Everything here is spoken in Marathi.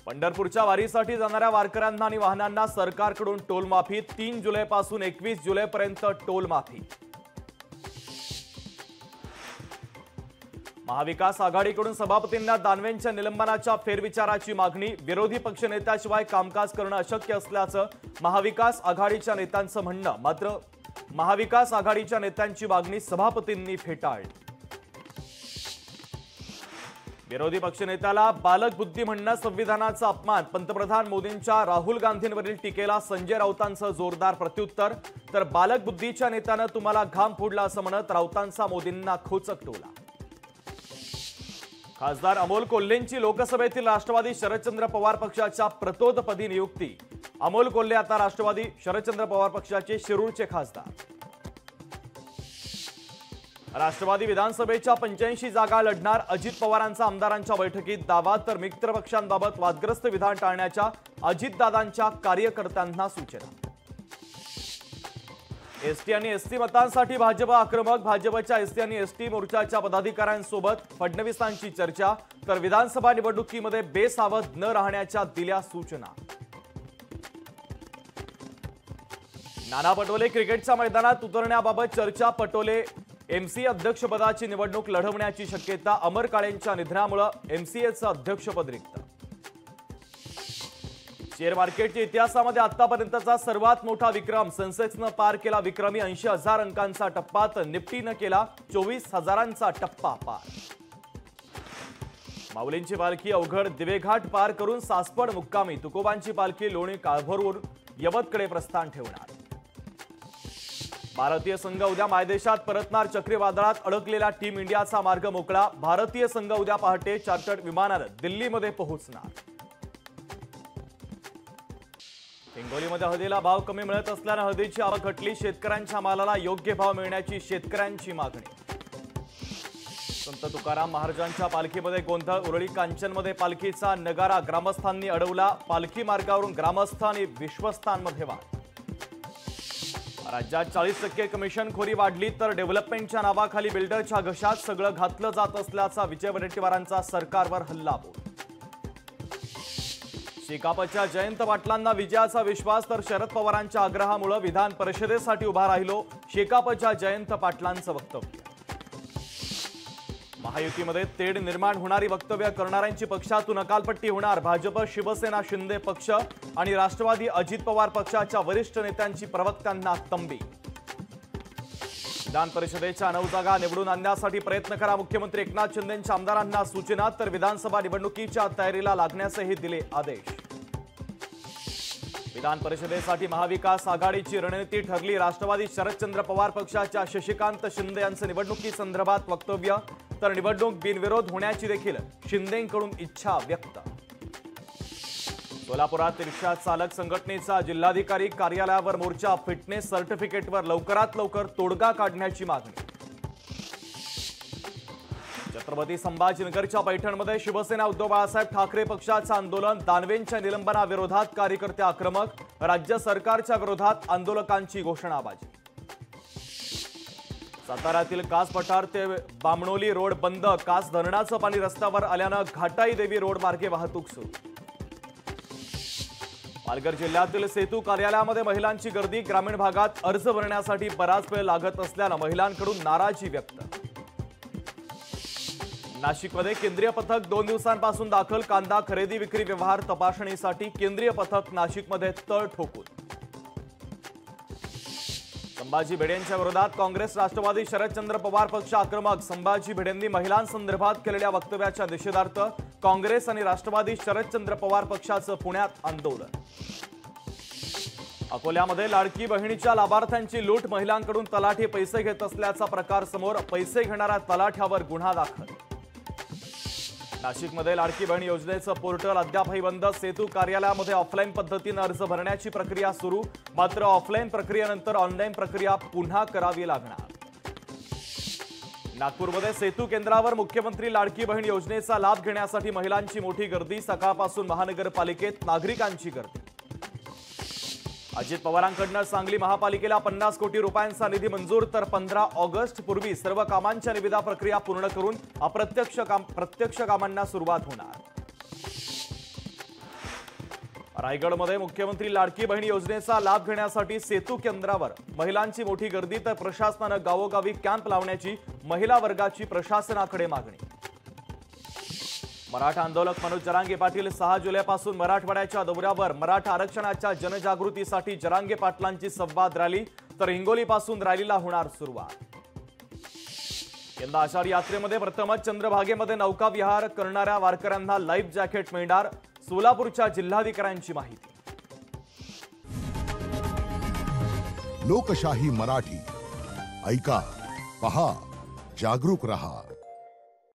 पंढरपूरच्या वारीसाठी जाणाऱ्या वारकऱ्यांना आणि वाहनांना सरकारकडून टोल माफी। 3 जुलैपासून 21 जुलैपर्यंत टोल माफी। महाविकास आघाडीकडून सभापतींना दानवेंच्या निलंबनाच्या फेरविचाराची मागणी। विरोधी पक्षनेत्याशिवाय कामकाज करणं अशक्य असल्याचं महाविकास आघाडीच्या नेत्यांचं म्हणणं। मात्र महाविकास आघाडीच्या नेत्यांची मागणी सभापतींनी फेटाळली। विरोधी पक्षनेत्याला बालक बुद्धी म्हणणं संविधानाचा अपमान। पंतप्रधान मोदींच्या राहुल गांधींवरील टीकेला संजय राऊतांचं जोरदार प्रत्युत्तर। तर बालक बुद्धीच्या नेत्यानं तुम्हाला घाम फोडला असं म्हणत राऊतांचा मोदींना खोचक टोला। खासदार अमोल कोल्हेंची लोकसभेतील राष्ट्रवादी शरदचंद्र पवार पक्षाच्या प्रतोदपदी नियुक्ती। अमोल कोल्हे आता राष्ट्रवादी शरदचंद्र पवार पक्षाचे शिरूरचे खासदार। राष्ट्रवादी विधानसभेच्या 85 जागा लढणार। अजित पवारांचा आमदारांच्या बैठकीत दावा। तर मित्र पक्षांबाबत वादग्रस्त विधान टाळण्याच्या अजितदादांच्या कार्यकर्त्यांना सूचना। एसटी आणि एसटी मतांसाठी भाजप आक्रमक। भाजपच्या एसटी आणि एसटी मोर्चाच्या पदाधिकाऱ्यांसोबत फडणवीसांची चर्चा। तर विधानसभा निवडणुकीमध्ये बेसावध न राहण्याच्या दिल्या सूचना। नाना पटोले क्रिकेटच्या मैदानात उतरण्याबाबत चर्चा। पटोले एमसीए अध्यक्षपदाची निवडणूक लढवण्याची शक्यता। अमर काळेंच्या निधनामुळे एमसीएचं अध्यक्षपद रिक्त। शेअर मार्केटच्या इतिहासामध्ये आतापर्यंतचा सर्वात मोठा विक्रम। सेन्सेक्सनं पार केला विक्रमी 80,000 अंकांचा टप्पा। तर निफ्टीनं केला 24,000चा टप्पा पार। माऊलींची पालखी अवघड दिवेघाट पार करून सासवड मुक्कामी। तुकोबांची पालखी लोणी काळभोरवरून यवतकडे प्रस्थान ठेवणार। भारतीय संघ उद्या मायदेशात परतणार। चक्रीवादळात अडकलेला टीम इंडियाचा मार्ग मोकळा। भारतीय संघ उद्या पहाटे चार्टर्ड विमानानं दिल्लीमध्ये पोहोचणार। हिंगोलीमध्ये हळदीला भाव कमी मिळत असल्यानं हळदीची आवक घटली। शेतकऱ्यांच्या मालाला योग्य भाव मिळण्याची शेतकऱ्यांची मागणी। संत तुकाराम महाराजांच्या पालखीमध्ये गोंधळ। उरळी कांचनमध्ये पालखीचा नगारा ग्रामस्थांनी अडवला। पालखी मार्गावरून ग्रामस्थ आणि विश्वस्तांमध्ये वाद। राज्यात 40% कमिशनखोरी वाढली। तर डेव्हलपमेंटच्या नावाखाली बिल्डरच्या घशात सगळं घातलं जात असल्याचा विजय वडेट्टीवारांचा सरकारवर हल्लाबोल। शेकापच्या जयंत पाटलांना विजयाचा विश्वास। तर शरद पवारांच्या आग्रहामुळे विधान परिषदेसाठी उभा राहिलो। शेकापच्या जयंत पाटलांचं वक्तव्य। महायुतीमध्ये तेढ निर्माण होणारी वक्तव्य करणाऱ्यांची पक्षातून अकालपट्टी होणार। भाजप शिवसेना शिंदे पक्ष आणि राष्ट्रवादी अजित पवार पक्षाच्या वरिष्ठ नेत्यांची प्रवक्त्यांना तंबी। विधान परिषदेच्या 9 जागा निवडून आणण्यासाठी प्रयत्न करा। मुख्यमंत्री एकनाथ शिंदेंच्या आमदारांना सूचना। तर विधानसभा निवडणुकीच्या तयारीला लागण्यासही दिले आदेश। विधान परिषदेसाठी महाविकास आघाडीची रणनीती ठरली। राष्ट्रवादी शरदचंद्र पवार पक्षाच्या शशिकांत शिंदे यांचं निवडणुकीसंदर्भात वक्तव्य। तर निवडणूक बिनविरोध होण्याची देखील शिंदेंकडून इच्छा व्यक्त। सोलापुरात रिक्षा चालक संघटनेचा जिल्हाधिकारी कार्यालयावर मोर्चा। फिटनेस सर्टिफिकेटवर लवकरात लवकर तोडगा काढण्याची मागणी। छत्रपती संभाजीनगरच्या पैठणमध्ये शिवसेना उद्धव बाळासाहेब ठाकरे पक्षाचं आंदोलन। दानवेंच्या निलंबनाविरोधात कार्यकर्ते आक्रमक। राज्य सरकारच्या विरोधात आंदोलकांची घोषणाबाजी। साताऱ्यातील कास पठार ते बामणोली रोड बंद। कास धरणाचं पाणी रस्त्यावर आल्यानं घाटाई देवी रोड मार्गे वाहतूक सुरू। पालघर जिल्ह्यातील सेतू कार्यालयामध्ये महिलांची गर्दी। ग्रामीण भागात अर्ज भरण्यासाठी बराच वेळ लागत असल्यानं महिलांकडून नाराजी व्यक्त। नाशिकमध्ये केंद्रीय पथक 2 दिवसांपासून दाखल। कांदा खरेदी विक्री व्यवहार तपासणीसाठी केंद्रीय पथक नाशिकमध्ये तळ ठोकून। संभाजी भिडेंच्या विरोधात काँग्रेस राष्ट्रवादी शरदचंद्र पवार पक्ष आक्रमक। संभाजी भिडेंनी महिलांसंदर्भात केलेल्या वक्तव्याच्या निषेधार्थ काँग्रेस आणि राष्ट्रवादी शरदचंद्र पवार पक्षाचं पुण्यात आंदोलन। अकोल्यामध्ये लाडकी बहिणीच्या लाभार्थ्यांची लूट। महिलांकडून तलाठी पैसे घेत असल्याचा प्रकार समोर। पैसे घेणाऱ्या तलाठ्यावर गुन्हा दाखल। नाशिकमध्ये लाडकी बहीण योजनेचं पोर्टल अद्यापही बंद। सेतू कार्यालयामध्ये ऑफलाईन पद्धतीने अर्ज भरण्याची प्रक्रिया सुरू। मात्र ऑफलाईन प्रक्रियेनंतर ऑनलाईन प्रक्रिया पुन्हा करावी लागणार। नागपूरमध्ये सेतू केंद्रावर मुख्यमंत्री लाडकी बहीण योजनेचा लाभ घेण्यासाठी महिलांची मोठी गर्दी। सकाळपासून महानगरपालिकेत नागरिकांची गर्दी। अजित पवारांकडून सांगली महापालिकेला 50 कोटी रुपयांचा निधी मंजूर। तर 15 ऑगस्ट पूर्वी सर्व कामांच्या निविदा प्रक्रिया पूर्ण करून प्रत्यक्ष कामांना सुरुवात होणार। रायगडमध्ये मुख्यमंत्री लाडकी बहीण योजनेचा लाभ घेण्यासाठी सेतू केंद्रावर महिलांची मोठी गर्दी, तर प्रशासनाने गावोगावी कॅम्प लावण्याची महिला वर्गाची प्रशासनाकडे मागणी। मराठा आंदोलक मनोज जरांगे पाटील 6 जुलैपासून मराठवाड्याच्या दौऱ्यावर। मराठा आरक्षणाच्या जनजागृतीसाठी जरांगे पाटलांची संवाद रॅली, तर हिंगोलीपासून रॅलीला होणार सुरुवात। यंदा आषाढी यात्रेमध्ये प्रथमच चंद्रभागेमध्ये नौका विहार करणाऱ्या वारकऱ्यांना लाईफ जॅकेट मिळणार, सोलापूरच्या जिल्हाधिकाऱ्यांची माहिती। लोकशाही मराठी ऐका, पहा, जागरूक रहा।